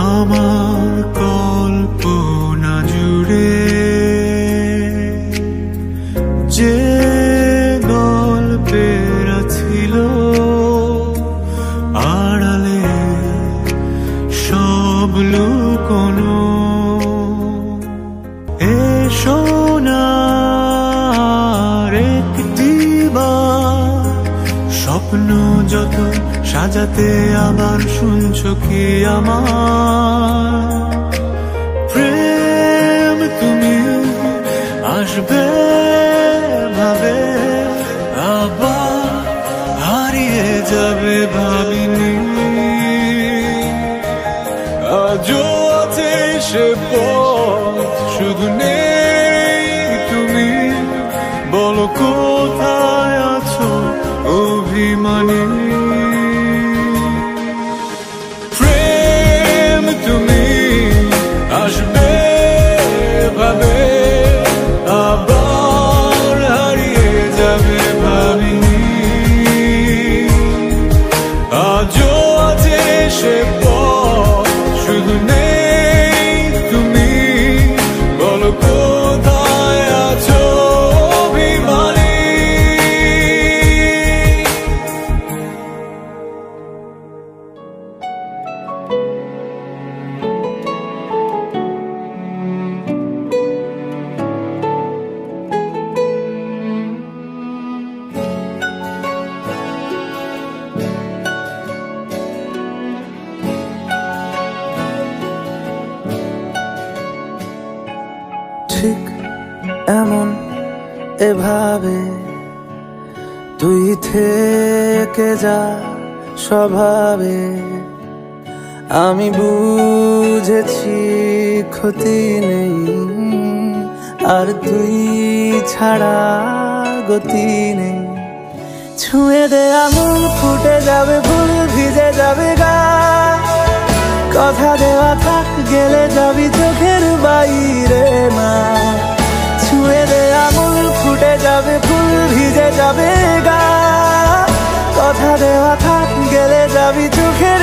আমার কল্পনা জুড়ে যে গল্পের ছিল আড়ালে সব লুকোনো, এসো না একটি বার স্বপ্ন যত সাজাতে আবার শুনছো কি আমার প্রেম? তুমি আসবে ভাবে আবার হারিয়ে যাবে ভাবিনি, আজও আছে সে পথ শুধু নেই তুমি। বলো কোথায় আছো অভিমানী? তুমি আসবে ভাবে আবার হারিয়ে যাবে ভাবিনি, আজও আছে সে পথ শুধু নেই তুমি। বলো কোথায় আছো অভিমানী? ঠিক এমন এভাবে তুই থেকে যা স্বভাবে, আমি বুঝেছি ক্ষতি নেই আর তুই ছাড়া গতি নেই। ছুঁয়ে দে আঙুল ফুটে যাবে ফুল ভিজে যাবে গা, কথা দেওয়া থাক গেলে যাবি চোখের বাইরে না। ছুঁয়ে দে আঙুল ফুটে যাবে ফুল ভিজে যাবে গা, কথা দেওয়া থাক গেলে যাবি চোখের